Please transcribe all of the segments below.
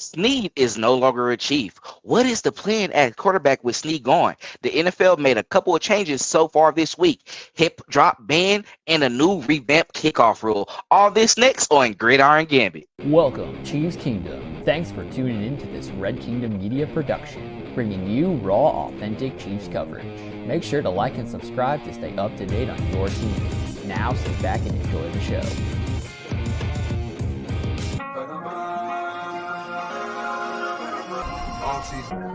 Sneed is no longer a Chief. What is the plan at quarterback with Sneed gone? The NFL made a couple of changes so far this week. Hip drop ban and a new revamped kickoff rule. All this next on Gridiron Gambit. Welcome, Chiefs Kingdom. Thanks for tuning in to this Red Kingdom Media production, bringing you raw, authentic Chiefs coverage. Make sure to like and subscribe to stay up to date on your team. Now sit back and enjoy the show.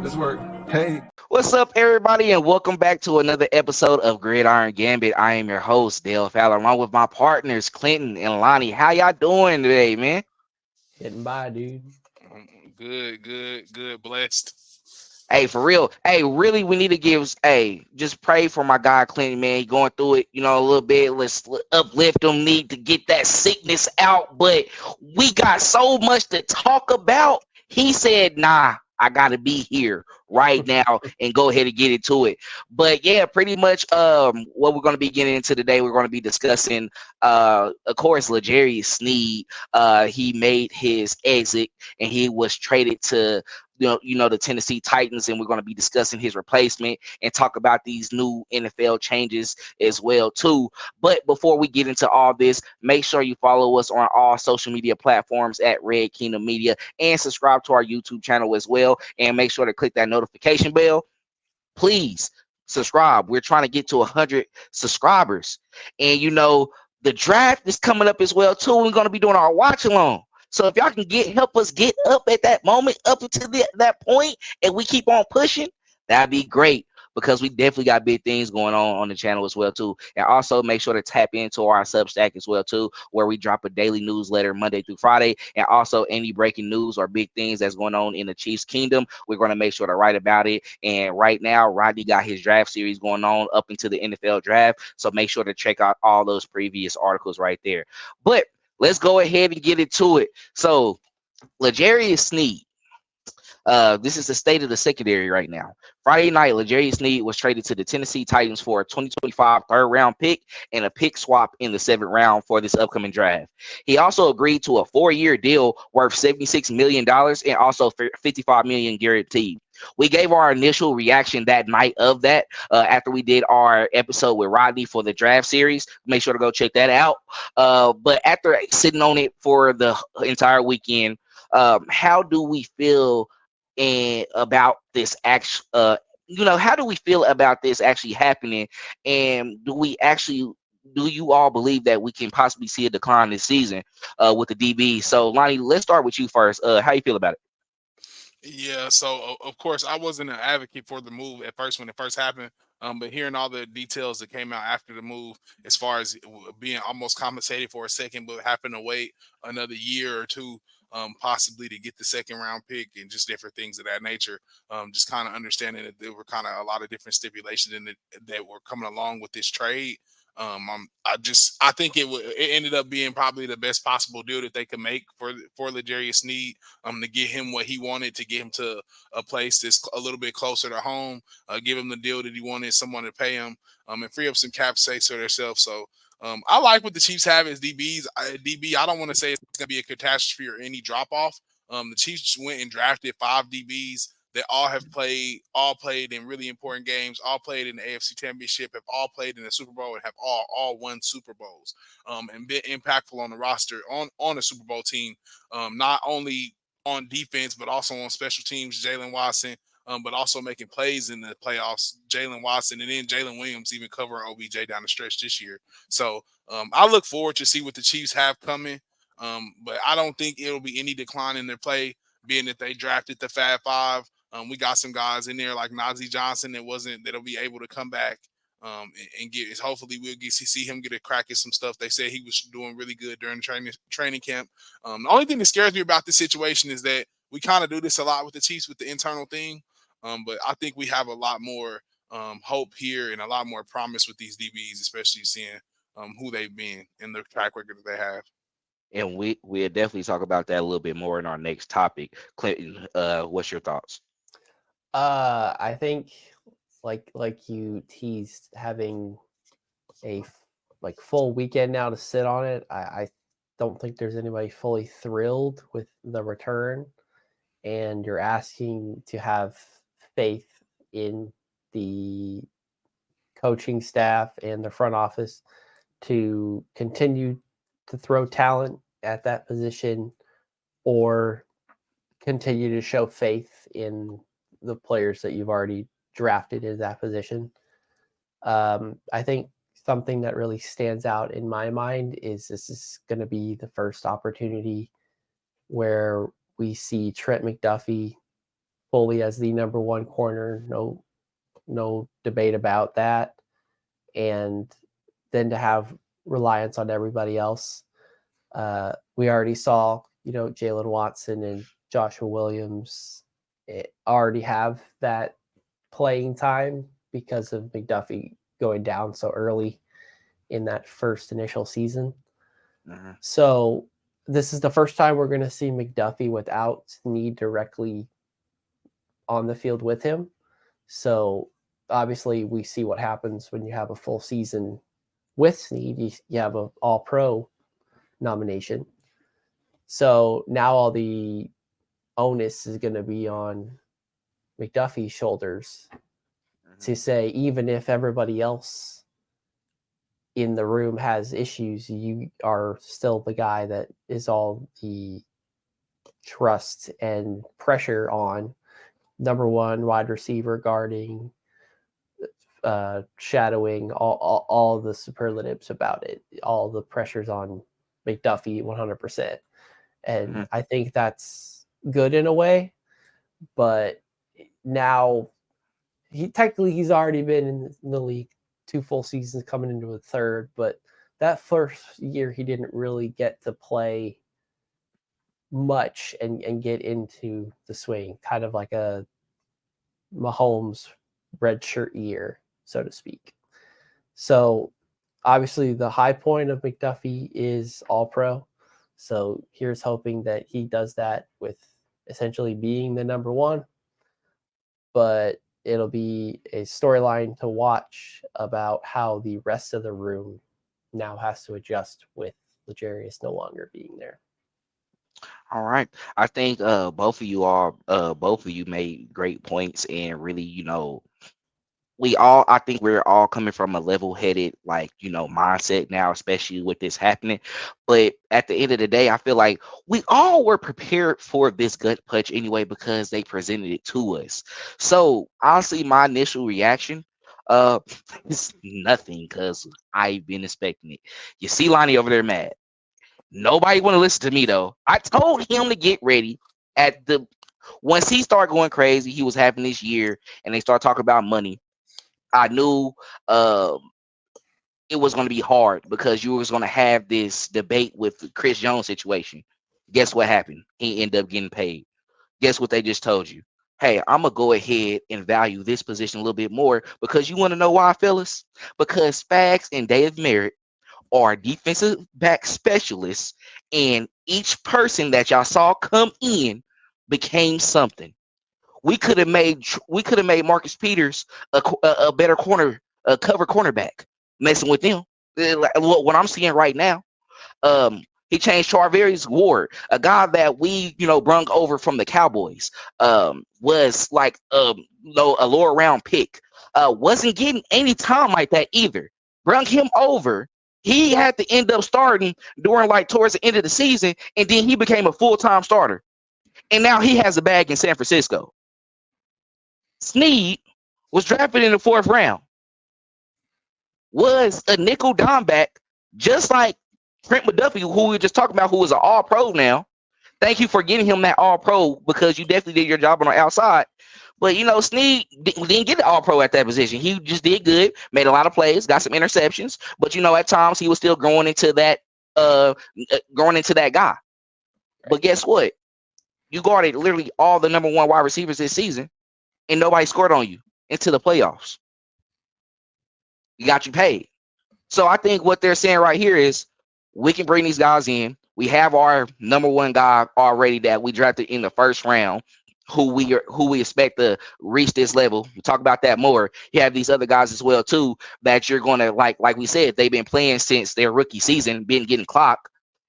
Let's work. Hey. What's up, everybody, and welcome back to another episode of Gridiron Gambit. I am your host, Dale Fowler, along with my partners, Clinton and Lonnie. How y'all doing today, man? Getting by, dude. Good. Blessed. Hey, for real. Hey, really, we need to just pray for my guy, Clinton, man. He going through it, a little bit. Let's uplift him, need to get that sickness out. But we got so much to talk about. He said, nah, I got to be here right now and go ahead and get into it. But yeah, pretty much what we're going to be getting into today, we're going to be discussing, of course, L'Jarius Sneed. He made his exit and he was traded to the Tennessee Titans, and we're going to be discussing his replacement and talk about these new NFL changes as well too. But before we get into all this, make sure you follow us on all social media platforms at Red Kingdom Media and subscribe to our YouTube channel as well. And make sure to click that notification bell. Please subscribe. We're trying to get to 100 subscribers, and the draft is coming up as well too. We're going to be doing our watch along. So if y'all can help us get up at that moment, up until that point, and we keep on pushing, that'd be great, because we definitely got big things going on the channel as well too. And also make sure to tap into our Substack as well too, where we drop a daily newsletter Monday through Friday. And also any breaking news or big things that's going on in the Chiefs Kingdom, we're going to make sure to write about it. And right now, Rodney got his draft series going on up into the NFL draft. So make sure to check out all those previous articles right there. But let's go ahead and get into it. So, L'Jarius Sneed. This is the state of the secondary right now. Friday night, L'Jarius Sneed was traded to the Tennessee Titans for a 2025 third-round pick and a pick swap in the 7th round for this upcoming draft. He also agreed to a 4-year deal worth $76 million and also $55 million guaranteed. We gave our initial reaction that night of that after we did our episode with Rodney for the draft series. Make sure to go check that out. But after sitting on it for the entire weekend, how do we feel about this how do we feel about this actually happening? And do you all believe that we can possibly see a decline this season with the DB? So Lonnie, let's start with you first. How you feel about it? Yeah, so of course I wasn't an advocate for the move at first when it first happened. But hearing all the details that came out after the move, as far as being almost compensated for a second, but having to wait another year or two, possibly to get the 2nd round pick and just different things of that nature. Just kind of understanding that there were kind of a lot of different stipulations in it that were coming along with this trade. I think it ended up being probably the best possible deal that they could make for L'Jarius Sneed, to get him what he wanted, to get him to a place that's a little bit closer to home, give him the deal that he wanted, someone to pay him, and free up some cap space for themselves. So I like what the Chiefs have as DBs. I don't want to say it's going to be a catastrophe or any drop off. The Chiefs went and drafted 5 DBs that all played in really important games, all played in the AFC Championship, have all played in the Super Bowl, and have all won Super Bowls, and been impactful on the roster, on the Super Bowl team, not only on defense, but also on special teams. Jalen Watson, but also making plays in the playoffs. Jalen Watson, and then Jalen Williams even covering OBJ down the stretch this year. So I look forward to see what the Chiefs have coming, but I don't think it'll be any decline in their play, being that they drafted the Fab Five. We got some guys in there like Nazeeh Johnson that'll be able to come back and get. Hopefully, we'll see him get a crack at some stuff. They said he was doing really good during the training camp. The only thing that scares me about this situation is that we kind of do this a lot with the Chiefs with the internal thing, but I think we have a lot more hope here and a lot more promise with these DBs, especially seeing who they've been and the track record that they have. And we'll definitely talk about that a little bit more in our next topic. Clinton, what's your thoughts? I think like you teased, having a full weekend now to sit on it. I don't think there's anybody fully thrilled with the return. and you're asking to have faith in the coaching staff and the front office to continue to throw talent at that position or continue to show faith in the players that you've already drafted in that position. I think something that really stands out in my mind is this is going to be the first opportunity where we see Trent McDuffie fully as the number one corner. No debate about that. And then to have reliance on everybody else. We already saw, Jalen Watson and Joshua Williams already have that playing time because of McDuffie going down so early in that first initial season. Mm-hmm. So this is the first time we're going to see McDuffie without Sneed directly on the field with him. So obviously we see what happens when you have a full season with Sneed. You have an all-pro nomination. So now all the onus is going to be on McDuffie's shoulders to say, even if everybody else in the room has issues, you are still the guy that is all the trust and pressure on. Number one, wide receiver, guarding, shadowing, all the superlatives about it. All the pressures on McDuffie 100%. And I think that's good in a way, but now he's already been in the league 2 full seasons, coming into a third, but that first year he didn't really get to play much and get into the swing, kind of like a Mahomes redshirt year, so to speak. So obviously the high point of McDuffie is all pro. So here's hoping that he does that with essentially being the number one, but it'll be a storyline to watch about how the rest of the room now has to adjust with L'Jarius no longer being there. All right. I think both of you made great points, and really, I think we're all coming from a level-headed, mindset now, especially with this happening. But at the end of the day, I feel like we all were prepared for this gut punch anyway because they presented it to us. So honestly, my initial reaction is nothing because I've been expecting it. You see Lonnie over there mad. Nobody want to listen to me though. I told him to get ready once he started going crazy, he was having this year, and they start talking about money. I knew it was going to be hard because you was going to have this debate with the Chris Jones situation. Guess what happened? He ended up getting paid. Guess what they just told you? Hey, I'm going to go ahead and value this position a little bit more because you want to know why, fellas? Because Spags and Dave Merritt are defensive back specialists, and each person that y'all saw come in became something. We could have made Marcus Peters a better cover cornerback messing with them. What I'm seeing right now, he changed Charvarius Ward, a guy that we brung over from the Cowboys, was like a lower round pick, wasn't getting any time like that either. Brung him over. He had to end up starting towards the end of the season, and then he became a full-time starter. And now he has a bag in San Francisco. Sneed was drafted in the 4th round, was a nickel dime back, just like Trent McDuffie, who we were just talking about, who is an all-pro now. Thank you for getting him that all-pro because you definitely did your job on the outside. But, Sneed didn't get the all-pro at that position. He just did good, made a lot of plays, got some interceptions. But, at times he was still growing into that guy. But guess what? You guarded literally all the number 1 wide receivers this season, and nobody scored on you into the playoffs. You got you paid. So I think what they're saying right here is we can bring these guys in. We have our number 1 guy already that we drafted in the 1st round, who we expect to reach this level. We'll talk about that more. You have these other guys as well too that you're going to like we said, they've been playing since their rookie season, been getting clocked.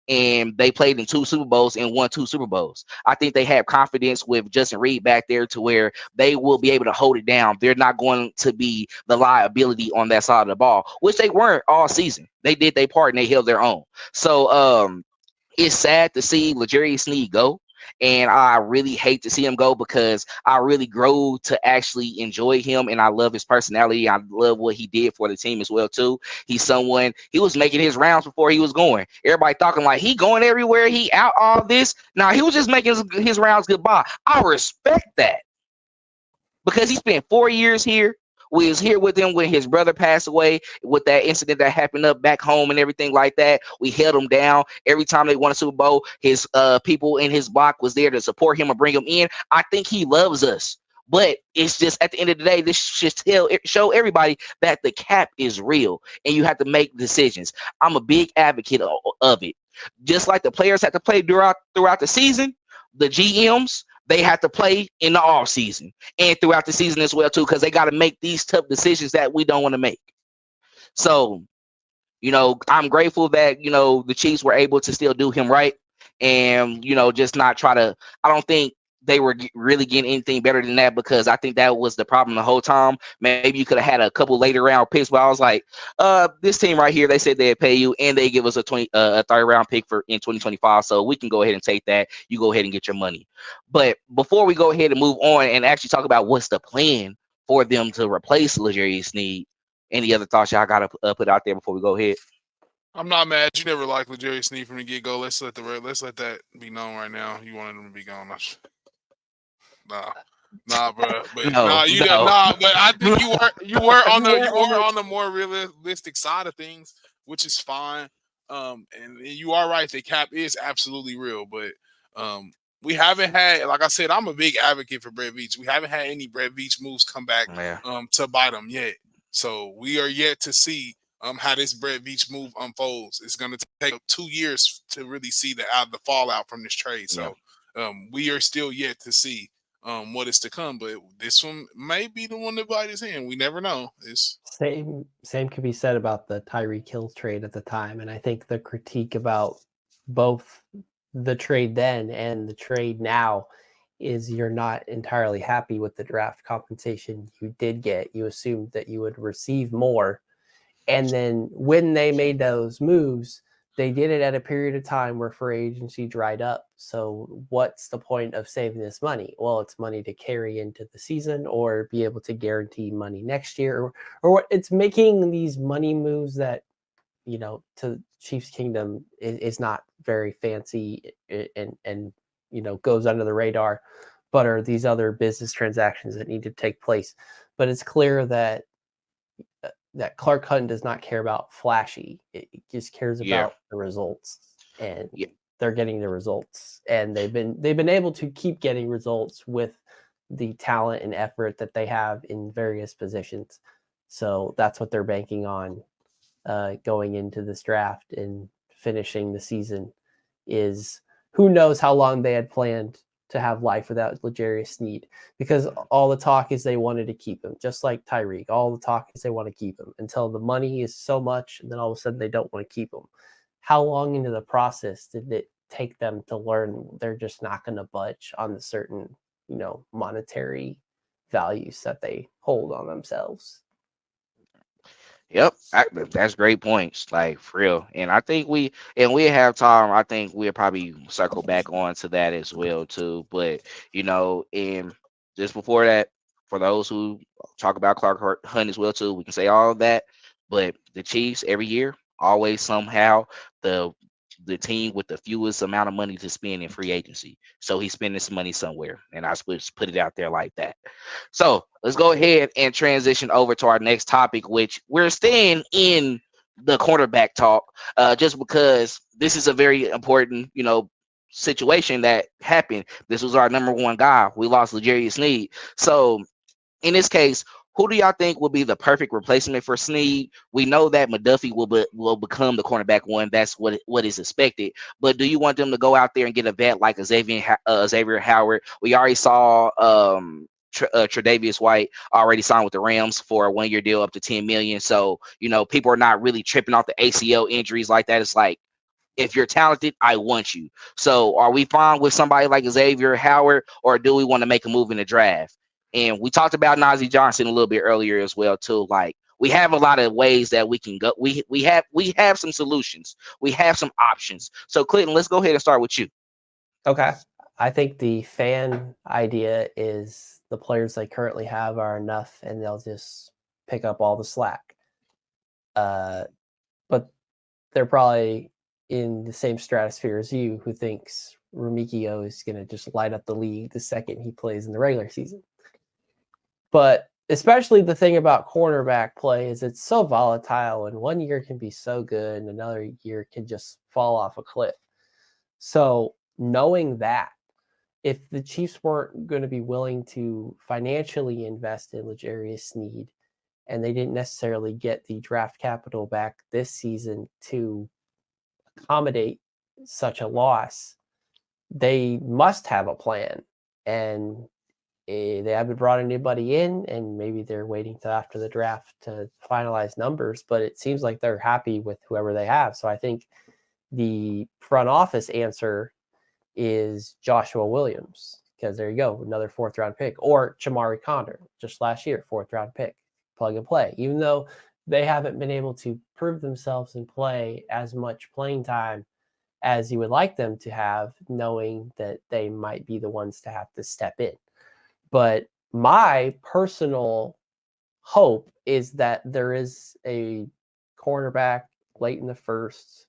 and they played in 2 Super Bowls and won 2 Super Bowls. I think they have confidence with Justin Reed back there to where they will be able to hold it down. They're not going to be the liability on that side of the ball, which they weren't all season. They did their part and they held their own. So it's sad to see L'Jarius Sneed go. And I really hate to see him go because I really grew to actually enjoy him, and I love his personality. I love what he did for the team as well too. He's someone, he was making his rounds before he was going. Everybody talking like he going everywhere, he out all this. Now he was just making his rounds goodbye. I respect that because he spent 4 years here. We was here with him when his brother passed away with that incident that happened up back home and everything like that. We held him down. Every time they won a Super Bowl, his people in his block was there to support him and bring him in. I think he loves us. But it's just at the end of the day, this should show everybody that the cap is real and you have to make decisions. I'm a big advocate of it. Just like the players have to play throughout the season, the GMs, they have to play in the off season and throughout the season as well too, because they got to make these tough decisions that we don't want to make. So, I'm grateful that, the Chiefs were able to still do him right and, just not try to, I don't think they were really getting anything better than that because I think that was the problem the whole time. Maybe you could have had a couple later round picks, but I was like, this team right here, they said they'd pay you and they give us a 3rd round pick in 2025. So we can go ahead and take that. You go ahead and get your money. But before we go ahead and move on and actually talk about what's the plan for them to replace L'Jarius Sneed, any other thoughts y'all got to put out there before we go ahead? I'm not mad. You never liked L'Jarius Sneed from the get go. Let's let that be known right now. You wanted him to be gone. Nah, bro. But No. But I think you were on the more realistic side of things, which is fine. And you are right. The cap is absolutely real, but we haven't had, like I said, I'm a big advocate for Brett Veach. We haven't had any Brett Veach moves come back to bite them yet. So we are yet to see how this Brett Veach move unfolds. It's going to take 2 years to really see the fallout from this trade. So we are still yet to see what is to come, but this one may be the one that bite his hand. We never know. It's same could be said about the Tyreek Hill trade at the time, and I think the critique about both the trade then and the trade now is you're not entirely happy with the draft compensation you did get. You assumed that you would receive more, and then when they made those moves, they did it at a period of time where free agency dried up. So what's the point of saving this money? Well, it's money to carry into the season or be able to guarantee money next year, or what it's making these money moves that, to Chiefs Kingdom is not very fancy and goes under the radar, but are these other business transactions that need to take place. But it's clear that Clark Hunt does not care about flashy. It just cares about the results, and they're getting the results. And they've been able to keep getting results with the talent and effort that they have in various positions. So that's what they're banking on going into this draft and finishing the season. Is who knows how long they had planned to have life without L'Jarius Sneed, because all the talk is they wanted to keep him, just like Tyreek. All the talk is they want to keep him until the money is so much, and then all of a sudden they don't want to keep him. How long into the process did it take them to learn they're just not going to budge on the certain, monetary values that they hold on themselves? Yep, that's great points, like for real. And I think we have time. I think we'll probably circle back on to that as well too. But and just before that, for those who talk about Clark Hunt as well too, we can say all of that. But the Chiefs every year, always somehow the team with the fewest amount of money to spend in free agency. So he's spending this money somewhere, and I just put it out there like that. So let's go ahead and transition over to our next topic, which we're staying in the quarterback talk, just because this is a very important, situation that happened. This was our number one guy. We lost L'Jarius Sneed. So in this case, who do y'all think will be the perfect replacement for Sneed? We know that McDuffie will become the cornerback one. That's what is expected. But do you want them to go out there and get a vet like a Xavier Howard? We already saw Tre'Davious White already signed with the Rams for a 1-year deal up to $10 million. So people are not really tripping off the ACL injuries like that. It's like If you're talented, I want you. So are we fine with somebody like Xavier Howard, or do we want to make a move in the draft? And we talked about Nazeeh Johnson a little bit earlier as well too. Like, we have a lot of ways that we can go. We have some solutions. We have some options. So Clinton, let's go ahead and start with you. Okay. I think the fan idea is the players they currently have are enough and they'll just pick up all the slack. But they're probably in the same stratosphere as you, who thinks Rumikio is going to just light up the league the second he plays in the regular season. But especially the thing about cornerback play is it's so volatile, and one year can be so good and another year can just fall off a cliff. So knowing that, if the Chiefs weren't going to be willing to financially invest in L'Jarius Sneed, and they didn't necessarily get the draft capital back this season to accommodate such a loss, they must have a plan. And they haven't brought anybody in, and maybe they're waiting till after the draft to finalize numbers, but it seems like they're happy with whoever they have. So I think the front office answer is Joshua Williams, because there you go, another 4th round pick, or Chamari Condor, just last year, 4th round pick, plug and play. Even though they haven't been able to prove themselves and play as much playing time as you would like them to have, knowing that they might be the ones to have to step in. But my personal hope is that there is a cornerback late in the 1st,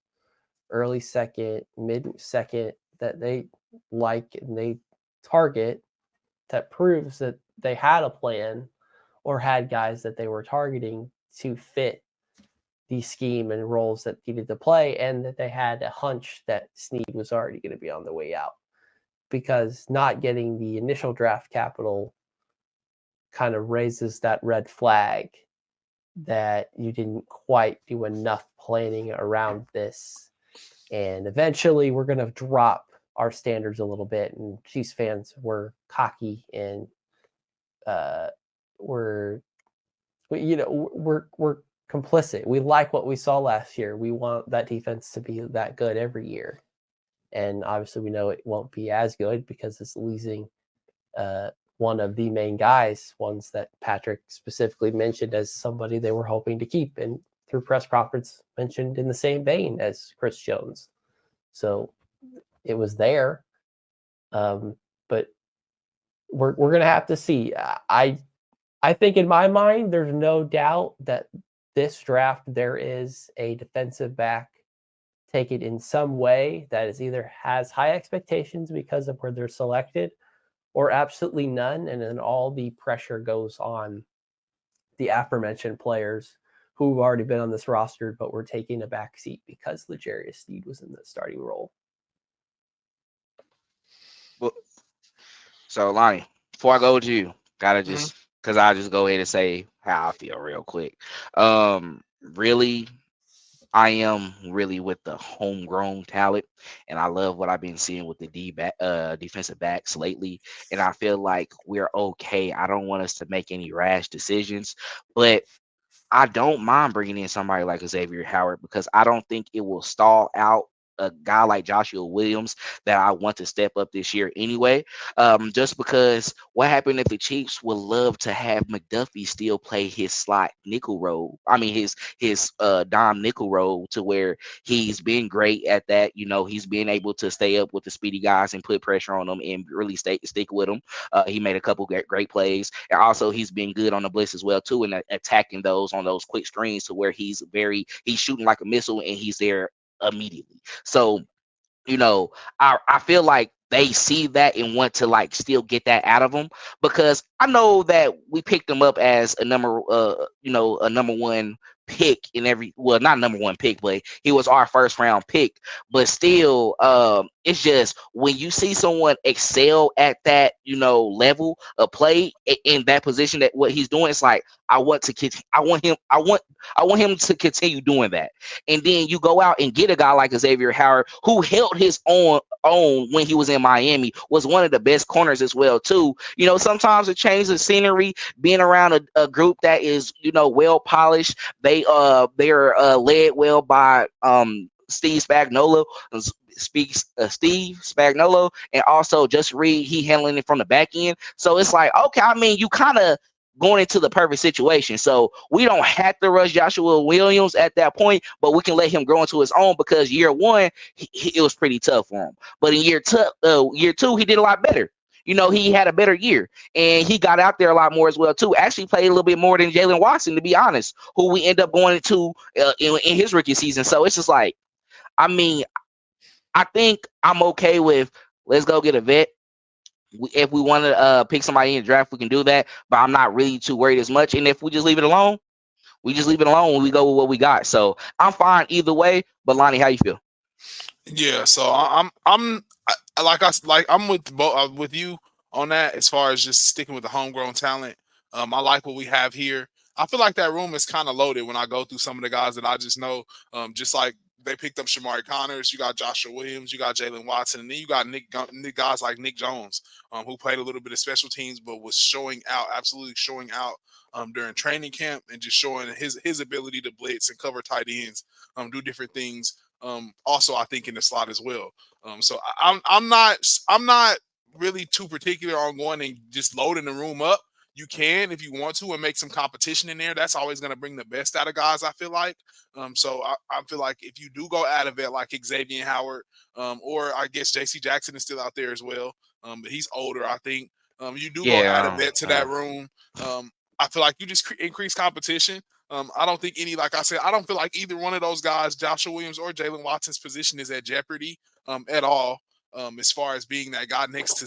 early 2nd, mid 2nd that they like and they target, that proves that they had a plan or had guys that they were targeting to fit the scheme and roles that needed to play, and that they had a hunch that Sneed was already going to be on the way out. Because not getting the initial draft capital kind of raises that red flag that you didn't quite do enough planning around this. And eventually we're going to drop our standards a little bit, and Chiefs fans were cocky, and we're complicit. We like what we saw last year. We want that defense to be that good every year. And obviously we know it won't be as good because it's losing one of the main guys, ones that Patrick specifically mentioned as somebody they were hoping to keep, and through press conference mentioned in the same vein as Chris Jones. So it was there. But we're going to have to see. I think in my mind, there's no doubt that this draft, there is a defensive back taken in some way that is either has high expectations because of where they're selected, or absolutely none. And then all the pressure goes on the aforementioned players who've already been on this roster, but were taking a back seat because L'Jarius Sneed was in the starting role. Well, so Lonnie, before I go to you, gotta just, because I'll just go ahead and say how I feel real quick. Really, I am really with the homegrown talent, and I love what I've been seeing with the defensive backs lately. And I feel like we're okay. I don't want us to make any rash decisions, but I don't mind bringing in somebody like Xavier Howard, because I don't think it will stall out a guy like Joshua Williams that I want to step up this year anyway. Just because what happened if the Chiefs would love to have McDuffie still play his slot nickel role? I mean, his dime nickel role, to where he's been great at that. You know, he's been able to stay up with the speedy guys and put pressure on them and really stick with them. He made a couple great plays, and also he's been good on the blitz as well too, and attacking those on those quick screens, to where he's shooting like a missile and he's there immediately. So, you know, I feel like they see that and want to like still get that out of him, because I know that we picked him up as a number one pick in not number one pick, but he was our 1st round pick. But still, it's just when you see someone excel at that, level of play in that position, that what he's doing, it's like, I want him to continue doing that. And then you go out and get a guy like Xavier Howard, who held his own when he was in Miami, was one of the best corners as well too. Sometimes it changes the scenery, being around a group that is, well polished. They're led well by Steve Spagnuolo, and also just Reed, he handling it from the back end. So it's like, okay, I mean, you kind of going into the perfect situation. So we don't have to rush Joshua Williams at that point, but we can let him grow into his own, because year one, it was pretty tough for him. But in year two, he did a lot better. He had a better year, and he got out there a lot more as well too. Actually played a little bit more than Jalen Watson, to be honest, who we end up going into in his rookie season. So it's just like, I mean, I think I'm okay with, let's go get a vet. If we want to pick somebody in the draft, we can do that, but I'm not really too worried as much. And if we just leave it alone, we when we go with what we got. So I'm fine either way. But Lonnie, how you feel? Yeah, so I'm with you on that as far as just sticking with the homegrown talent. I like what we have here. I feel like that room is kind of loaded when I go through some of the guys that I just know. Just like they picked up Shamari Connors, you got Joshua Williams, you got Jalen Watson, and then you got guys like Nick Jones, who played a little bit of special teams, but was absolutely showing out during training camp, and just showing his ability to blitz and cover tight ends, do different things. Also, I think in the slot as well. So I'm not really too particular on going and just loading the room up. You can, if you want to, and make some competition in there. That's always going to bring the best out of guys, I feel like. So I feel like if you do go at a vet like Xavier Howard, or I guess J.C. Jackson is still out there as well, but he's older, I think. You do go add a vet to that room. I feel like you just increase competition. I don't think like I said, I don't feel like either one of those guys, Joshua Williams or Jalen Watson's position, is at jeopardy at all. As far as being that guy next to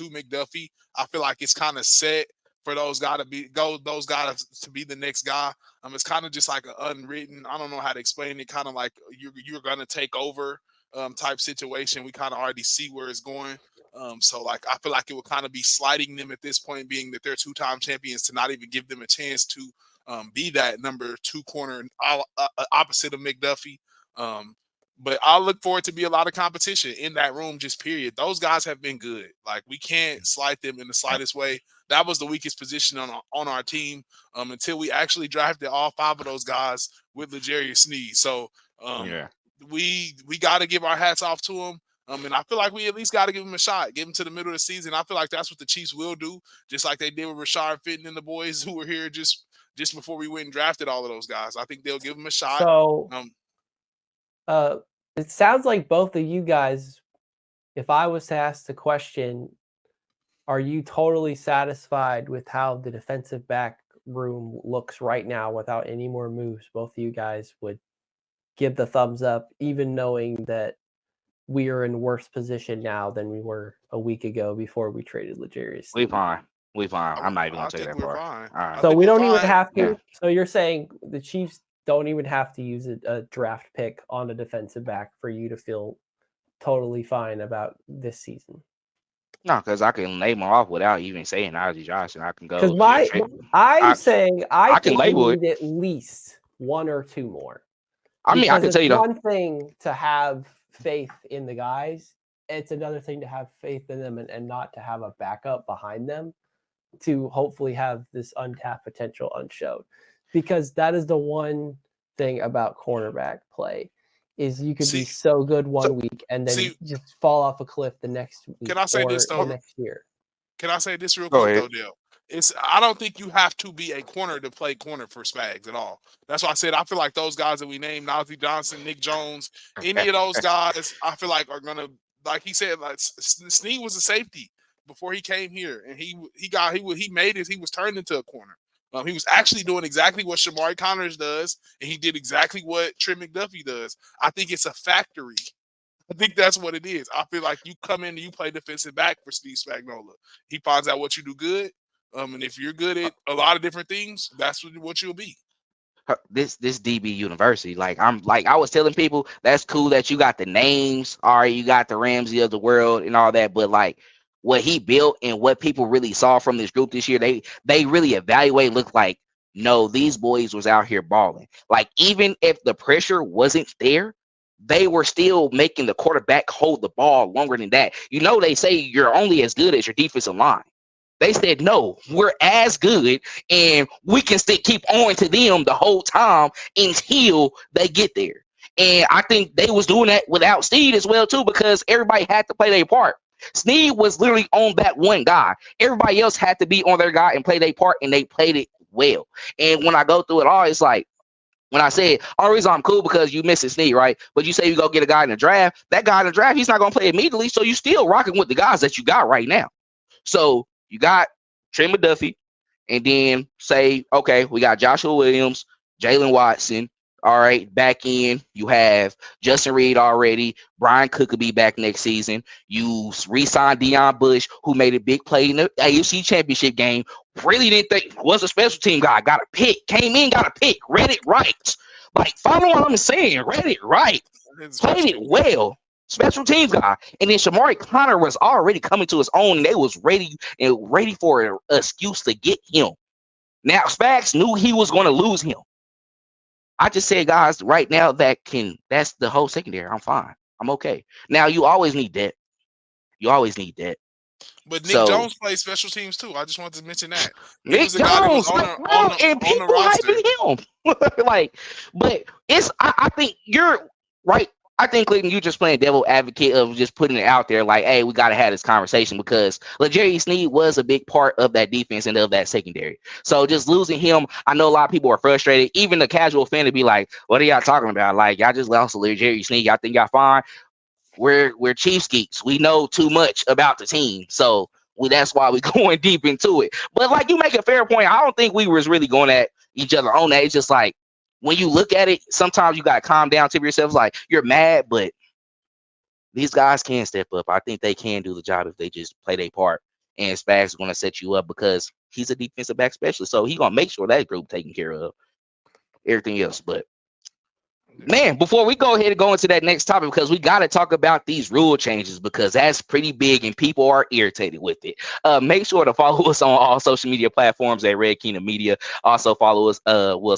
McDuffie, I feel like it's kind of set for those guys to be the next guy. It's kind of just like an unwritten, I don't know how to explain it, kind of like you're gonna take over type situation. We kind of already see where it's going. So like I feel like it would kind of be slighting them at this point, being that they're two-time champions, to not even give them a chance to be that number 2 corner opposite of McDuffie. But I look forward to be a lot of competition in that room, just period. Those guys have been good. Like, we can't slight them in the slightest way. That was the weakest position on our team until we actually drafted all 5 of those guys with L'Jarius Sneed. So we got to give our hats off to them. And I feel like we at least got to give them a shot, give them to the middle of the season. I feel like that's what the Chiefs will do, just like they did with Rashard Fitton and the boys who were here just before we went and drafted all of those guys. I think they'll give them a shot. So it sounds like both of you guys, if I was to ask the question, are you totally satisfied with how the defensive back room looks right now without any more moves? Both of you guys would give the thumbs up, even knowing that we are in worse position now than we were a week ago before we traded L'Jarius Sneed. We fine. I'm not even going to take that far. All right. So we don't even have to. Yeah. So you're saying the Chiefs don't even have to use a draft pick on a defensive back for you to feel totally fine about this season? No, because I can label off without even saying Nazeeh Johnson. I can go. Because I'm saying I can label it at least 1 or 2 more. I mean, I can tell you one thing to have faith in the guys. It's another thing to have faith in them and not to have a backup behind them to hopefully have this untapped potential unshowed. Because that is the one thing about cornerback play, is you could be so good one week and then just fall off a cliff the next week. Can I say this though? Next year. Can I say this real quick though, Dale? I don't think you have to be a corner to play corner for Spags at all. That's why I said I feel like those guys that we named, Nazeeh Johnson, Nick Jones, any of those guys, I feel like are gonna, like he said, like Sneed was a safety before he came here, and he was turned into a corner. He was actually doing exactly what Shamari Connors does, and he did exactly what Trent McDuffie does. I think it's a factory. I think that's what it is. I feel like you come in and you play defensive back for Steve Spagnuolo. He finds out what you do good, and if you're good at a lot of different things, that's what you'll be. This DB University, I was telling people, that's cool that you got the names, all right, you got the Ramsey of the world and all that, but what he built and what people really saw from this group this year, they really evaluate, look like, no, these boys was out here balling. Even if the pressure wasn't there, they were still making the quarterback hold the ball longer than that. They say you're only as good as your defensive line. They said, no, we're as good, and we can still keep on to them the whole time until they get there. And I think they was doing that without Sneed as well, too, because everybody had to play their part. Sneed was literally on that one guy. Everybody else had to be on their guy and play their part, and they played it well. And when I go through it all, it's like, when I said, only reason I'm cool because you missing Sneed, right? But you say you go get a guy in the draft. That guy in the draft, he's not going to play immediately, so you still rocking with the guys that you got right now. So you got Trey McDuffie, and then say, okay, we got Joshua Williams, Jalen Watson. All right, back in, you have Justin Reed already. Brian Cook could be back next season. You re-signed Deion Bush, who made a big play in the AFC Championship game. Really didn't think was a special team guy. Got a pick, came in, got a pick, read it right. Like, follow what I'm saying, read it right, played it well. Special teams guy. And then Shamari Connor was already coming to his own, and they was ready for an excuse to get him. Now, Spags knew he was going to lose him. I just said, guys, right now that's the whole secondary. I'm fine. I'm okay. Now, you always need that. But Nick Jones plays special teams too. I just wanted to mention that. Nick Jones, and people hyping him. Like, but I think you're right. I think, Clinton, you just playing devil advocate of just putting it out there like, hey, we got to have this conversation because L'Jarius Sneed was a big part of that defense and of that secondary. So just losing him, I know a lot of people are frustrated. Even the casual fan to be like, what are y'all talking about? Like, y'all just lost to L'Jarius Sneed. Y'all think y'all fine? We're Chiefs geeks. We know too much about the team. So that's why we're going deep into it. But like, you make a fair point. I don't think we was really going at each other on that. It's just like, when you look at it, sometimes you got to calm down to yourself. Like, you're mad, but these guys can step up. I think they can do the job if they just play their part. And Spags is going to set you up because he's a defensive back specialist. So he's going to make sure that group taken care of everything else. But, man, before we go ahead and go into that next topic, because we got to talk about these rule changes because that's pretty big and people are irritated with it. Make sure to follow us on all social media platforms at Red Kingdom Media. Also follow us.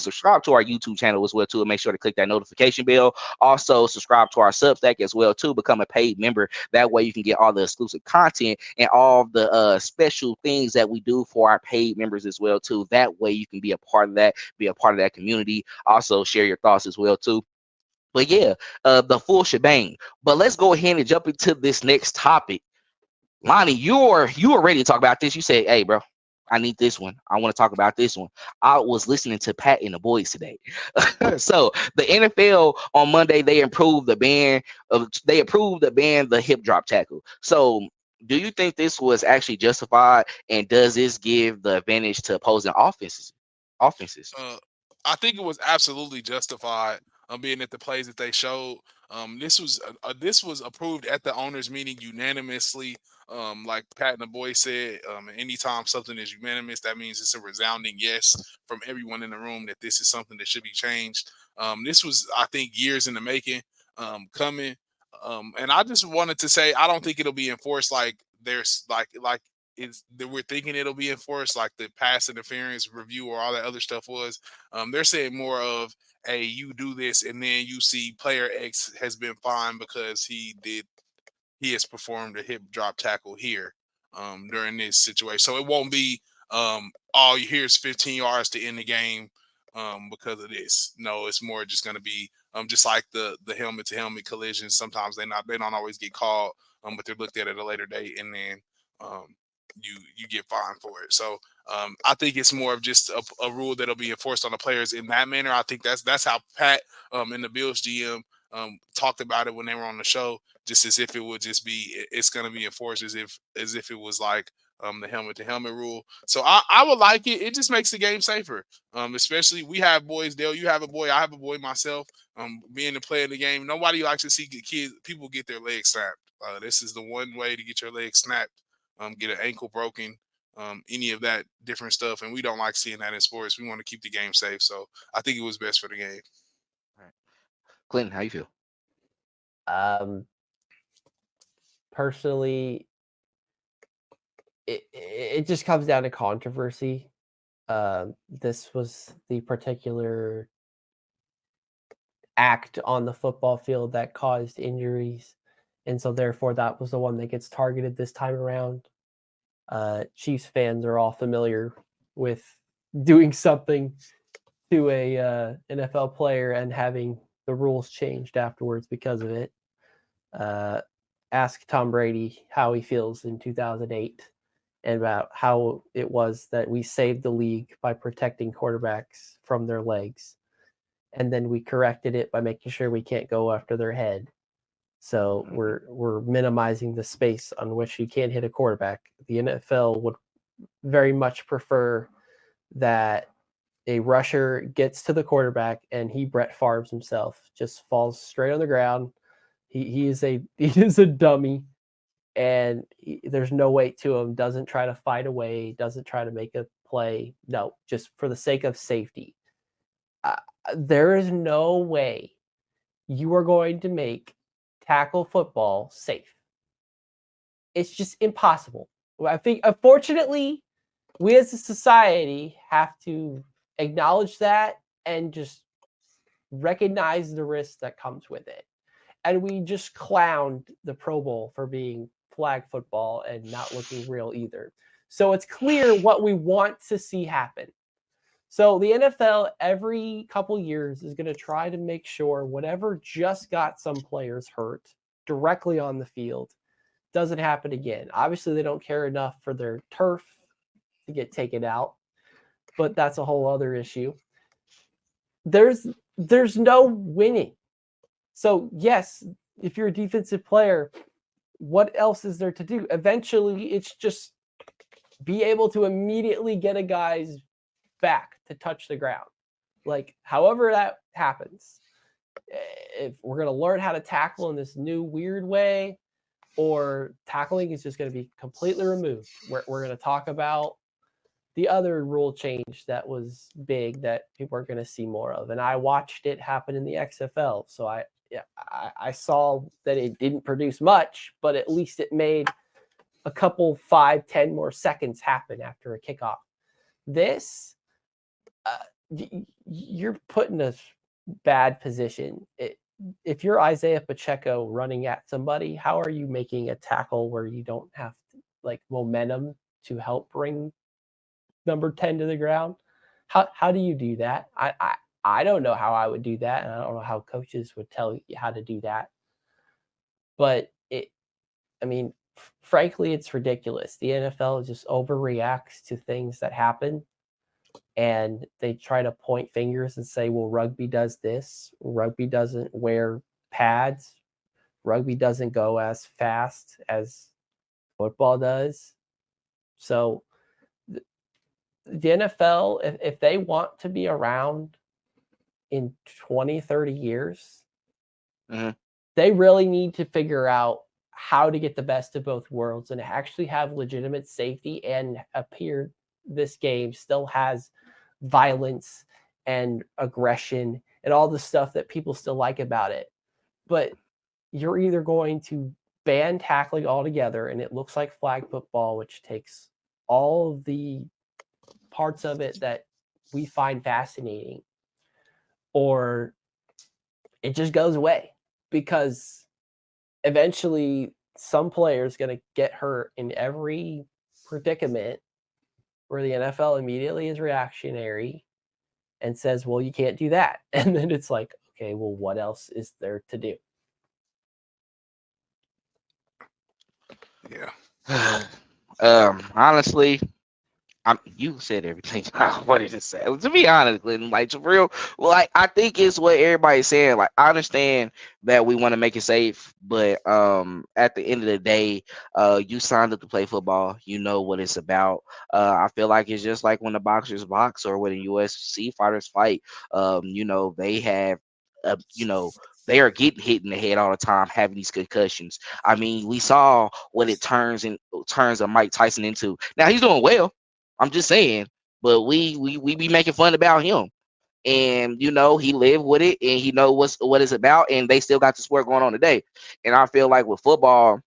Subscribe to our YouTube channel as well too, and make sure to click that notification bell. Also subscribe to our Substack as well too. Become a paid member. That way you can get all the exclusive content and all the special things that we do for our paid members as well too. That way you can be a part of that community. Also share your thoughts as well too. But yeah, the full shebang. But let's go ahead and jump into this next topic. Lonnie, you were ready to talk about this. You said, hey, bro, I need this one. I want to talk about this one. I was listening to Pat and the boys today. So the NFL on Monday, they approved the ban, the hip drop tackle. So do you think this was actually justified? And does this give the advantage to opposing offenses? I think it was absolutely justified. Being at the plays that they showed, this was approved at the owners' meeting unanimously. Like Pat and the boys said, anytime something is unanimous, that means it's a resounding yes from everyone in the room that this is something that should be changed. This was, I think, years in the making, coming. And I just wanted to say, I don't think it'll be enforced like there's we're thinking it'll be enforced like the pass interference review or all that other stuff was. They're saying more of, hey, you do this and then you see player X has been fined because he has performed a hip drop tackle here during this situation. So it won't be all you hear is 15 yards to end the game because of this. No, it's more just going to be just like the helmet to helmet collisions. Sometimes they don't always get called, but they're looked at a later date, and then you get fined for it. So I think it's more of just a rule that'll be enforced on the players in that manner. I think that's how Pat and the Bills GM talked about it when they were on the show, just as if it would just be, it's going to be enforced as if it was like the helmet to helmet rule. So I would like it. It just makes the game safer. Especially we have boys, Dale, you have a boy, I have a boy myself. Being the player in the game, nobody likes to see people get their legs snapped. This is the one way to get your legs snapped. Get an ankle broken, any of that different stuff. And we don't like seeing that in sports. We want to keep the game safe. So I think it was best for the game. All right. Clinton, how you feel? Personally, it just comes down to controversy. This was the particular act on the football field that caused injuries. And so therefore that was the one that gets targeted this time around. Chiefs fans are all familiar with doing something to a NFL player and having the rules changed afterwards because of it. Ask Tom Brady how he feels in 2008 and about how it was that we saved the league by protecting quarterbacks from their legs. And then we corrected it by making sure we can't go after their head. So we're minimizing the space on which you can't hit a quarterback. The NFL would very much prefer that a rusher gets to the quarterback and he Brett Favre's himself, just falls straight on the ground. He is a dummy, and there's no weight to him. Doesn't try to fight away. Doesn't try to make a play. No, just for the sake of safety. There is no way you are going to make tackle football safe. It's just impossible. I think, unfortunately, we as a society have to acknowledge that and just recognize the risk that comes with it. And we just clowned the Pro Bowl for being flag football and not looking real either. So it's clear what we want to see happen. So the NFL every couple years is going to try to make sure whatever just got some players hurt directly on the field doesn't happen again. Obviously, they don't care enough for their turf to get taken out, but that's a whole other issue. There's no winning. So yes, if you're a defensive player, what else is there to do? Eventually, it's just be able to immediately get a guy's back to touch the ground. Like, however that happens, if we're going to learn how to tackle in this new weird way, or tackling is just going to be completely removed. We're going to talk about the other rule change that was big that people are going to see more of. And I watched it happen in the XFL. So I saw that it didn't produce much, but at least it made a couple 5-10 more seconds happen after a kickoff. This, you're put in a bad position. If you're Isaiah Pacheco running at somebody, how are you making a tackle where you don't have momentum to help bring number 10 to the ground? How do you do that? I don't know how I would do that, and I don't know how coaches would tell you how to do that. But frankly, it's ridiculous. The NFL just overreacts to things that happen, and they try to point fingers and say, well, rugby does this. Rugby doesn't wear pads. Rugby doesn't go as fast as football does. So the NFL, if they want to be around in 20, 30 years, they really need to figure out how to get the best of both worlds and actually have legitimate safety and appear this game still has violence and aggression and all the stuff that people still like about it. But you're either going to ban tackling altogether, and it looks like flag football, which takes all of the parts of it that we find fascinating, or it just goes away, because eventually some player is going to get hurt in every predicament where the NFL immediately is reactionary and says, well, you can't do that. And then it's like, okay, well, what else is there to do? Yeah. Honestly, you said everything I wanted to say. To be honest, for real, I think it's what everybody's saying. I understand that we want to make it safe, but at the end of the day, you signed up to play football. You know what it's about. I feel like it's just like when the boxers box or when the UFC fighters fight. They have, they are getting hit in the head all the time, having these concussions. I mean, we saw what it turns a Mike Tyson into. Now he's doing well. I'm just saying, but we be making fun about him, and he lived with it, and he know what it's about, and they still got the sport going on today. And I feel like with football,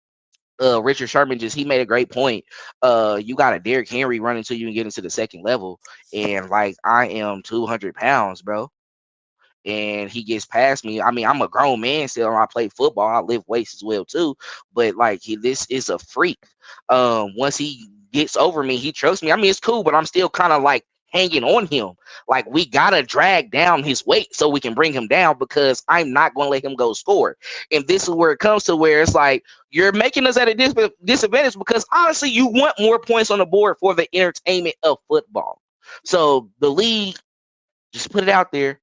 Richard Sherman he made a great point. You got a Derrick Henry running to you and get into the second level, and I am 200 pounds, bro. And he gets past me. I mean, I'm a grown man still. I play football. I lift weights as well too. But this is a freak. Once he gets over me, he trusts me. I mean, it's cool, but I'm still kind of hanging on him. Like, we gotta drag down his weight so we can bring him down, because I'm not gonna let him go score. And this is where it comes to where it's like, you're making us at a disadvantage, because honestly, you want more points on the board for the entertainment of football. So the league, just put it out there,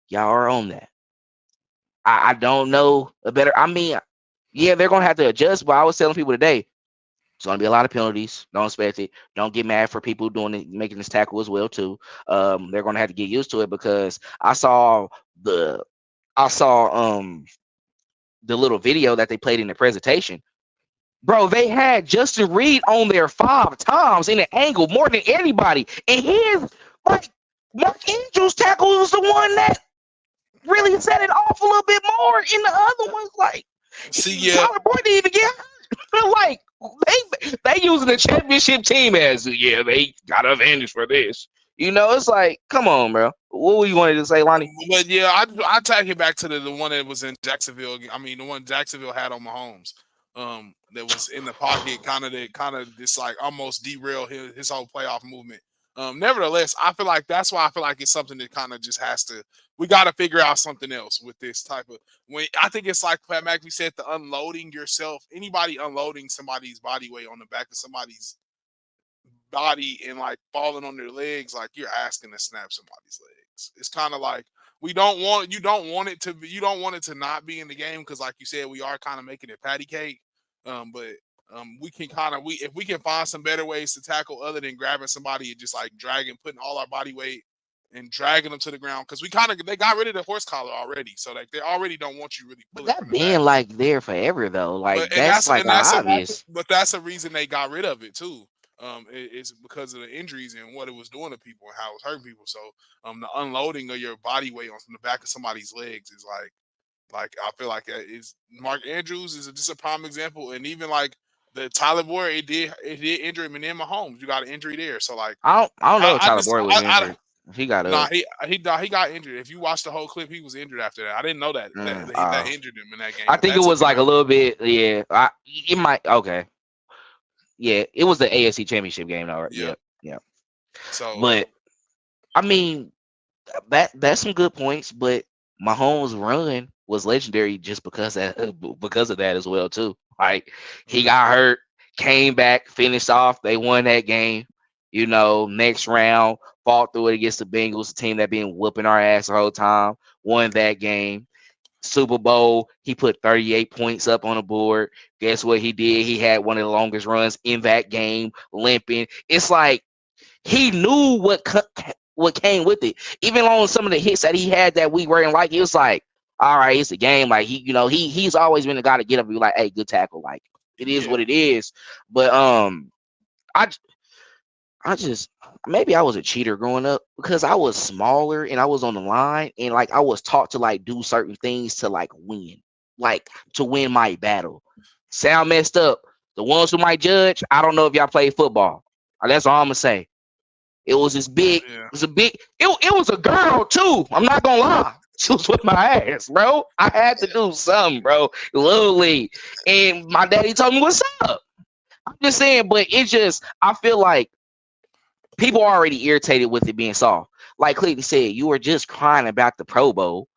y'all are on that. I don't know a better. I mean, yeah, they're gonna have to adjust. But I was telling people today, it's gonna be a lot of penalties. Don't expect it. Don't get mad for people doing it, making this tackle as well too. They're gonna have to get used to it, because I saw the little video that they played in the presentation. Bro, they had Justin Reed on there 5 times in an angle more than anybody, and his like Mark Andrews tackle was the one that really set it off a little bit more. In the other ones, like, See, yeah, Tyler Boyd didn't even get hurt. Like, they using the championship team as, yeah, they got an advantage for this. You know, it's like, come on, bro. What were you wanted to say, Lonnie? But yeah, I tag it back to the one that was in Jacksonville. I mean, the one Jacksonville had on Mahomes, that was in the pocket, kind of just like almost derail his whole playoff movement. Nevertheless, I feel like that's why I feel like it's something that kind of just has to. We got to figure out something else with this type of. When I think it's like Pat McAfee said, the unloading yourself. Anybody unloading somebody's body weight on the back of somebody's body and like falling on their legs, like you're asking to snap somebody's legs. It's kind of like you don't want it to not be in the game, because like you said, we are kind of making it patty cake. But we can if we can find some better ways to tackle other than grabbing somebody and just like putting all our body weight and dragging them to the ground, because they got rid of the horse collar already, so like they already don't want you really pulling. But that being like there forever though, like that's obvious. But that's a reason they got rid of it too. It's because of the injuries and what it was doing to people and how it was hurting people. So the unloading of your body weight on the back of somebody's legs is like I feel like is Mark Andrews is just a prime example, and even like the Tyler Boyd, it did injure him, and then Mahomes, you got an injury there. So like I don't know if Tyler Boyd was injured. He got he got injured. If you watch the whole clip, he was injured after that. I didn't know that that injured him in that game. I think it was like a little bit. Yeah, it might. Okay. Yeah, it was the AFC Championship game, though. Right? Yeah. So, but I mean, that's some good points. But Mahomes' run was legendary just because of that as well too. Like, he got hurt, came back, finished off. They won that game. You know, next round, fought through it against the Bengals, a team that been whooping our ass the whole time. Won that game. Super Bowl, he put 38 points up on the board. Guess what he did? He had one of the longest runs in that game, limping. It's like he knew what came with it. Even on some of the hits that he had that we weren't like, it was like, all right, it's a game. Like he's always been the guy to get up and be like, hey, good tackle. Like, it is what it is. But I just maybe I was a cheater growing up because I was smaller and I was on the line and like I was taught to like do certain things to like win, like to win my battle. Sound messed up. The ones who might judge, I don't know if y'all play football. That's all I'm gonna say. It was this big. Yeah. It was a girl too. I'm not gonna lie. She was with my ass, bro. I had to do something, bro. Literally. And my daddy told me what's up. I'm just saying, but it's just I feel like people are already irritated with it being soft. Like Clayton said, you were just crying about the Pro Bowl.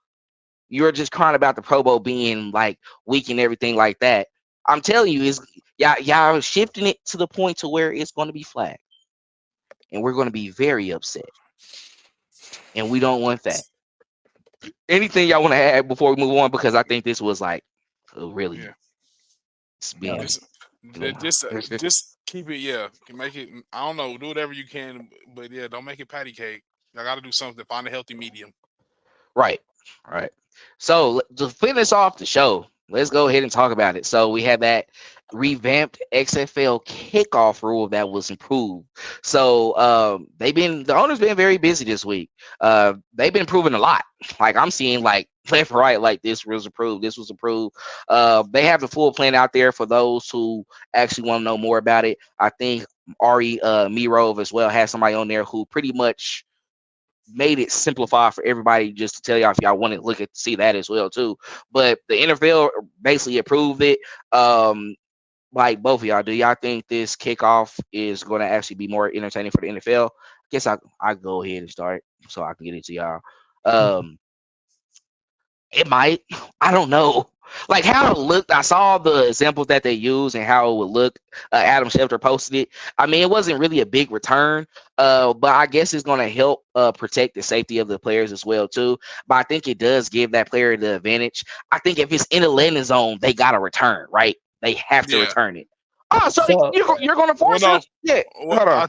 You were just crying about the Pro Bowl being like weak and everything like that. I'm telling you, y'all shifting it to the point to where it's going to be flagged. And we're going to be very upset. And we don't want that. Anything y'all want to add before we move on? Because I think this was like really just keep it, you can make it. I don't know, do whatever you can, but don't make it patty cake. I got to do something. Find a healthy medium. Right. So to finish off the show, let's go ahead and talk about it. So we had that revamped XFL kickoff rule that was improved. So the owner's been very busy this week. They've been improving a lot. Like I'm seeing like left, right, like this was approved. This was approved. They have the full plan out there for those who actually want to know more about it. I think Ari Mirov as well has somebody on there who pretty much made it simplified for everybody, just to tell y'all if y'all want to see that as well too. But the NFL basically approved it. like both of y'all, do y'all think this kickoff is going to actually be more entertaining for the NFL? I guess I go ahead and start so I can get into y'all. Um, it might. I don't know. Like how it looked, I saw the examples that they use and how it would look. Adam Schefter posted it. I mean, it wasn't really a big return, but I guess it's going to help protect the safety of the players as well too. But I think it does give that player the advantage. I think if it's in the landing zone, they got to return, right? They have to Yeah. return it. Oh, so So you're going to Well, force no. it? Yeah. Well, Hold on.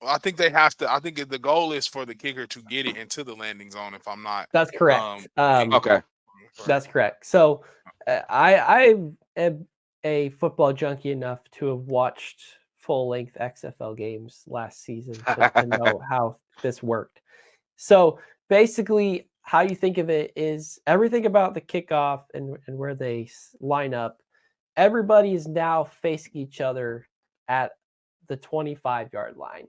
I think they have to. I think the goal is for the kicker to get it into the landing zone. If I'm not, that's correct. Okay. That's correct. So I am a football junkie enough to have watched full-length XFL games last season to know how this worked. So basically, how you think of it is everything about the kickoff and where they line up. Everybody is now facing each other at the 25-yard line.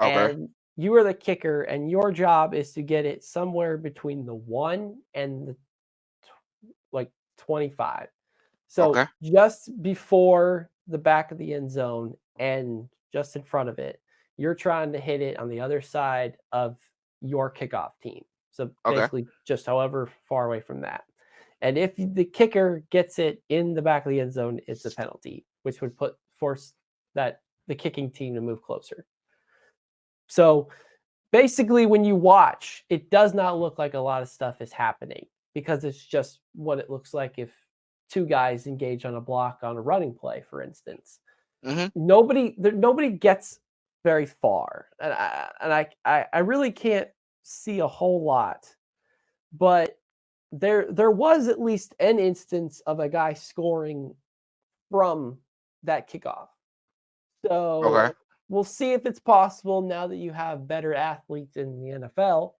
Okay. And you are the kicker, and your job is to get it somewhere between the 1 and the 25. So Okay. just before the back of the end zone and just in front of it, you're trying to hit it on the other side of your kickoff team. So Okay. basically just however far away from that. And if the kicker gets it in the back of the end zone, it's a penalty, which would force that the kicking team to move closer. So basically, when you watch, it does not look like a lot of stuff is happening because it's just what it looks like if two guys engage on a block on a running play, for instance. Nobody gets very far, and I really can't see a whole lot, but there was at least an instance of a guy scoring from that kickoff. So Okay. we'll see if it's possible now that you have better athletes in the NFL.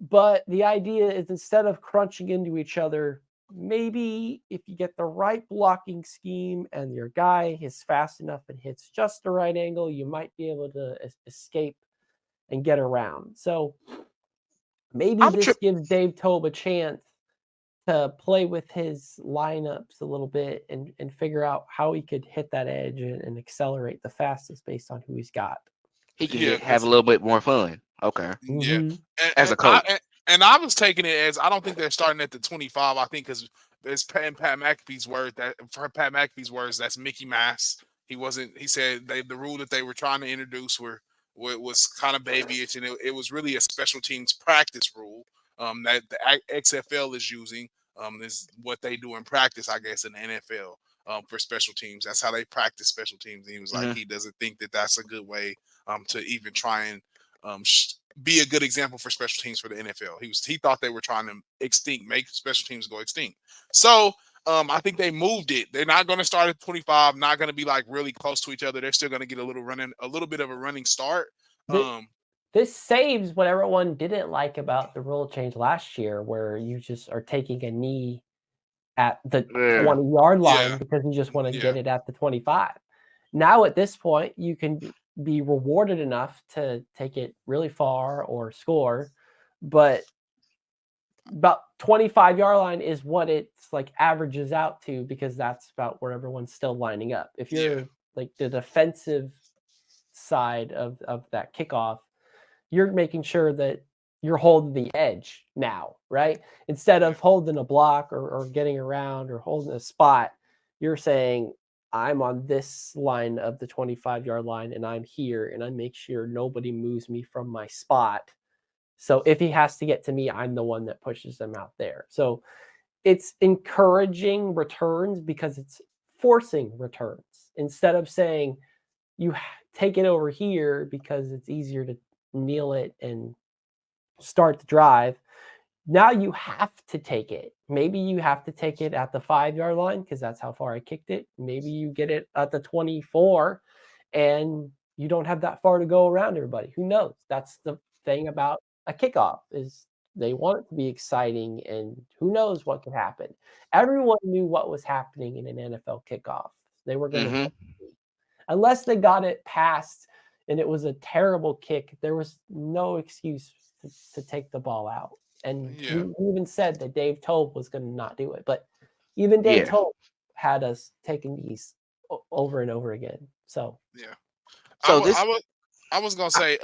But the idea is instead of crunching into each other, maybe if you get the right blocking scheme and your guy is fast enough and hits just the right angle, you might be able to escape and get around. So maybe this gives Dave Tobe a chance to play with his lineups a little bit and figure out how he could hit that edge and accelerate the fastest based on who he's got. He can have a little bit more fun. Okay. Yeah, As a coach. I was taking it as I don't think they're starting at the 25. I think because it's Pat McAfee's word that for Pat McAfee's words, that's Mickey Mouse. He wasn't. He said the rule that they were trying to introduce was kind of babyish, and it was really a special teams practice rule that the XFL is using. Is what they do in practice, I guess, in the NFL for special teams. That's how they practice special teams. And he was like, he doesn't think that that's a good way to even try and be a good example for special teams for the NFL. He thought they were trying to make special teams go extinct. So I think they moved it. They're not going to start at 25. Not going to be like really close to each other. They're still going to get a little bit of a running start. This saves what everyone didn't like about the rule change last year, where you just are taking a knee at the 20-yard line because you just want to get it at the 25. Now at this point, you can be rewarded enough to take it really far or score, but about 25-yard line is what it's like averages out to because that's about where everyone's still lining up. If you're like the defensive side of that kickoff, you're making sure that you're holding the edge now, right? Instead of holding a block or getting around or holding a spot, you're saying, I'm on this line of the 25-yard line and I'm here and I make sure nobody moves me from my spot. So if he has to get to me, I'm the one that pushes them out there. So it's encouraging returns because it's forcing returns instead of saying you take it over here because it's easier to kneel it and start the drive. Now you have to take it. Maybe you have to take it at the 5-yard line because that's how far I kicked it. Maybe you get it at the 24 and you don't have that far to go around everybody. Who knows? That's the thing about a kickoff is they want it to be exciting and who knows what could happen. Everyone knew what was happening in an NFL kickoff. They were going to unless they got it past and it was a terrible kick, there was no excuse to take the ball out. And he even said that Dave Tobe was going to not do it. But even Dave Tobe had us taking these over and over again. So yeah. So I was gonna say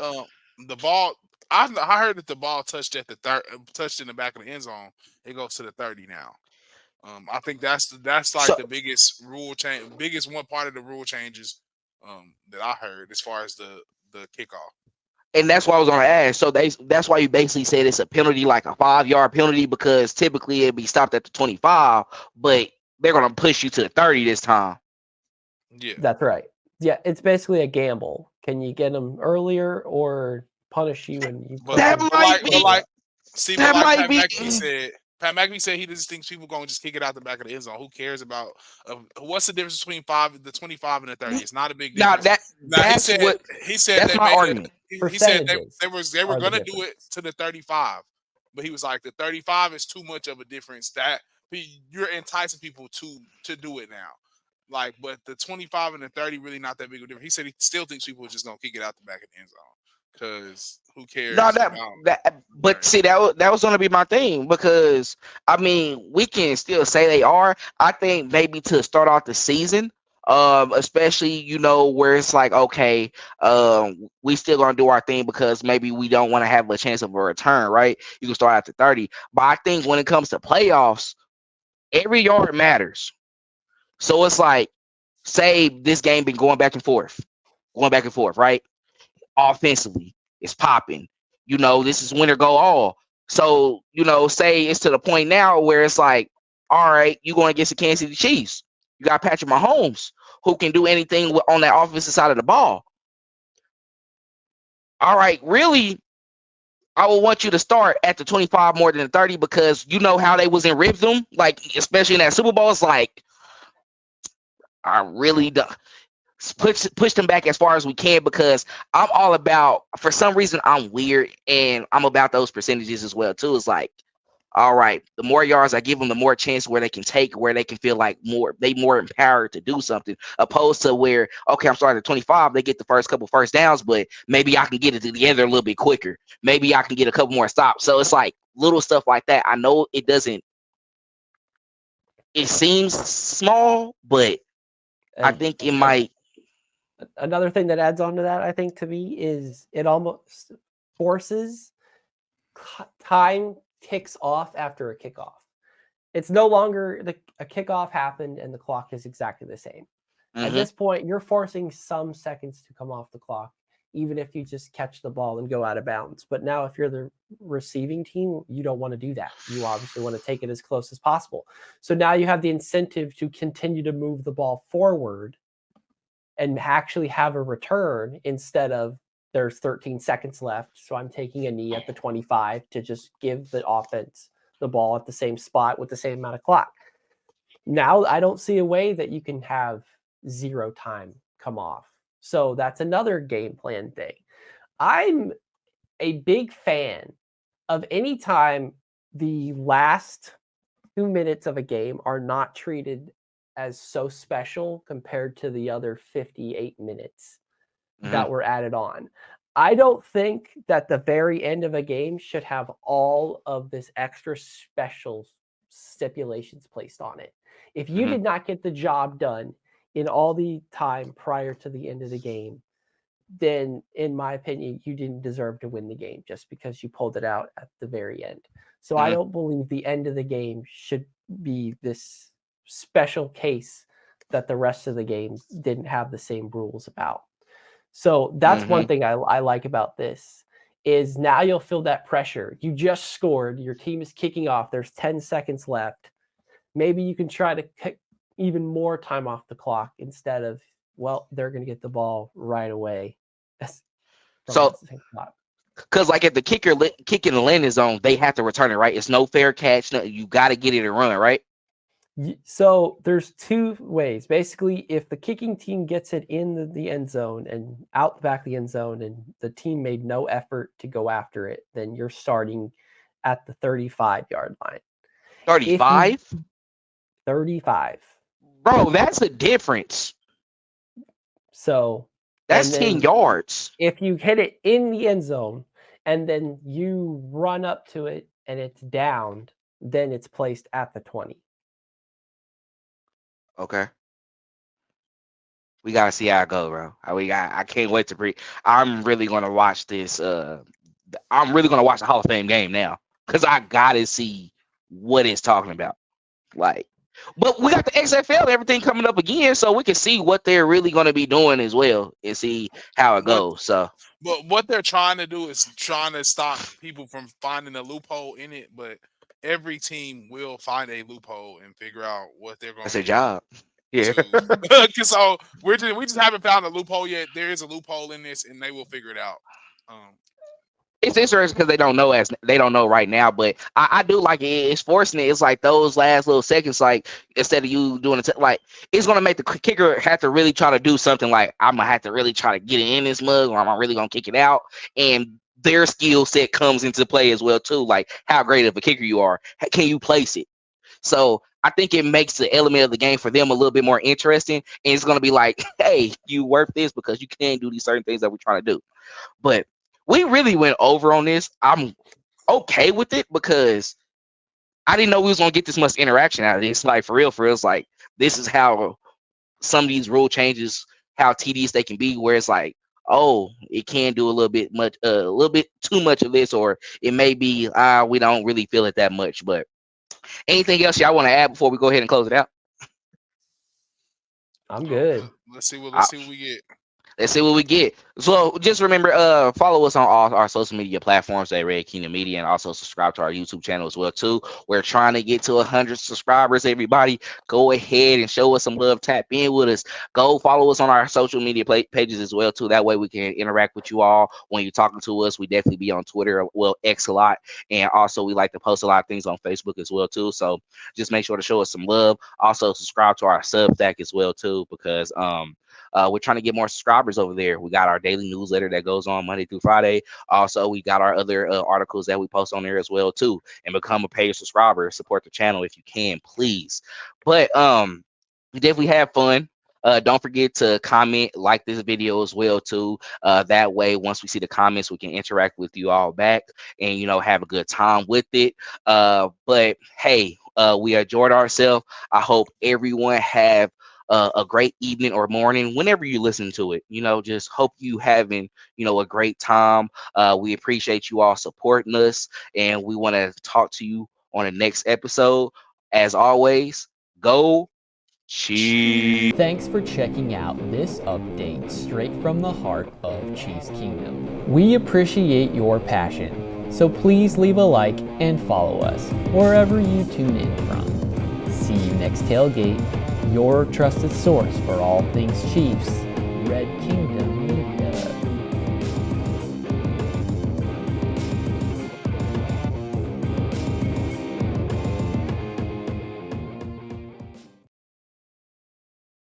the ball. I heard that the ball touched in the back of the end zone. It goes to the 30 now. I think that's like the biggest rule change, biggest one part of the rule changes that I heard as far as the kickoff. and that's why I was on the ask. So that's why you basically said it's a penalty, like a 5-yard penalty, because typically it'd be stopped at the 25, but they're gonna push you to the 30 this time. Yeah, that's right. Yeah, it's basically a gamble. Can you get them earlier or punish you and you? That might be. Pat McAfee said he just thinks people gonna just kick it out the back of the end zone. Who cares about what's the difference between the 25 and the 30? It's not a big difference. He said that's my argument. He said they were gonna do it to the 35, but he was like the 35 is too much of a difference that you're enticing people to do it now. Like, but the 25 and the 30 really not that big of a difference. He said he still thinks people are just gonna kick it out the back of the end zone. Because who cares? No, but see, that was going to be my thing, because I mean, we can still say they are. I think maybe to start off the season, especially where it's like, okay, we still gonna do our thing because maybe we don't want to have a chance of a return, right? You can start at the 30, but I think when it comes to playoffs, every yard matters. So it's like, say this game been going back and forth, right? Offensively, it's popping. This is winner go all. So, say it's to the point now where it's like, all right, you're going against the Kansas City Chiefs. You got Patrick Mahomes, who can do anything on that offensive side of the ball. All right, really, I would want you to start at the 25 more than the 30, because you know how they was in rhythm, like especially in that Super Bowl. It's like, I really don't. Push them back as far as we can, because I'm all about, for some reason, I'm weird, and I'm about those percentages as well too. It's like, all right, the more yards I give them, the more chance where they can take, where they can feel like more empowered to do something, opposed to where, okay, I'm starting at 25, they get the first couple first downs, but maybe I can get it together a little bit quicker. Maybe I can get a couple more stops. So it's like little stuff like that. I know it seems small, but I think it might. Another thing that adds on to that, I think, to me, is it almost forces time ticks off after a kickoff. It's no longer a kickoff happened and the clock is exactly the same. Mm-hmm. At this point, you're forcing some seconds to come off the clock, even if you just catch the ball and go out of bounds. But now if you're the receiving team, you don't want to do that. You obviously want to take it as close as possible. So now you have the incentive to continue to move the ball forward and actually have a return, instead of there's 13 seconds left, so I'm taking a knee at the 25 to just give the offense the ball at the same spot with the same amount of clock. Now I don't see a way that you can have zero time come off. So that's another game plan thing. I'm a big fan of any time the last 2 minutes of a game are not treated as so special compared to the other 58 minutes that were added on. I don't think that the very end of a game should have all of this extra special stipulations placed on it. If you did not get the job done in all the time prior to the end of the game, then in my opinion, you didn't deserve to win the game just because you pulled it out at the very end. So I don't believe the end of the game should be this special case that the rest of the game didn't have the same rules about. So that's one thing I like about this, is now you'll feel that pressure. You just scored, your team is kicking off, there's 10 seconds left. Maybe you can try to kick even more time off the clock instead of, well, they're going to get the ball right away. So, because like if the kicker kicking the landing zone, they have to return it, right? It's no fair catch. No, you got to get it and run, right? So there's two ways. Basically, if the kicking team gets it in the end zone and out the back of the end zone, and the team made no effort to go after it, then you're starting at the 35-yard line. 35? 35. Bro, that's a difference. So that's 10 yards. If you hit it in the end zone and then you run up to it and it's downed, then it's placed at the 20. Okay. We gotta see how it goes, bro. I can't wait to I'm really gonna watch this. I'm really gonna watch the Hall of Fame game now because I gotta see what it's talking about. Like, but we got the XFL and everything coming up again, so we can see what they're really gonna be doing as well and see how it But goes. So But what they're trying to do is trying to stop people from finding a loophole in it. But every team will find a loophole and figure out what they're going that's to their do job. Yeah. to. So we just haven't found a loophole yet. There is a loophole in this, and they will figure it out. It's interesting because they don't know right now, but I do like it. It's forcing it. It's like those last little seconds, like instead of you doing it, like it's gonna make the kicker have to really try to do something. Like I'm gonna have to really try to get it in this mug, or I'm really gonna kick it out. And their skill set comes into play as well too. Like how great of a kicker you are. Can you place it? So I think it makes the element of the game for them a little bit more interesting. And it's gonna be like, hey, you worth this because you can do these certain things that we're trying to do. But we really went over on this. I'm okay with it because I didn't know we was gonna get this much interaction out of this. Like for real, it's like this is how some of these rule changes, how tedious they can be. Where it's like, oh, it can do a little bit too much of this, or it may be we don't really feel it that much. But anything else y'all want to add before we go ahead and close it out? I'm good. Let's see what we get. Let's see what we get. So just remember, follow us on all our social media platforms at Red Kingdom Media, and also subscribe to our YouTube channel as well too. We're trying to get to 100 subscribers. Everybody, go ahead and show us some love. Tap in with us. Go follow us on our social media pages as well too. That way we can interact with you all when you're talking to us. We definitely be on Twitter, well, X a lot, and also we like to post a lot of things on Facebook as well too. So just make sure to show us some love. Also subscribe to our Substack as well too, because we're trying to get more subscribers over there. We got our daily newsletter that goes on Monday through Friday. Also, we got our other articles that we post on there as well too. And become a paid subscriber. Support the channel if you can, please. But we definitely have fun. Don't forget to comment, like this video as well too. That way, once we see the comments, we can interact with you all back and have a good time with it. But hey, we enjoyed ourselves. I hope everyone have a great evening or morning whenever you listen to it. Just hope you having a great time. We appreciate you all supporting us, and we want to talk to you on the next episode. As always, go Chiefs. Thanks for checking out this update straight from the heart of Chiefs Kingdom. We appreciate your passion, so please leave a like and follow us wherever you tune in from. See you next tailgate, your trusted source for all things Chiefs, Red Kingdom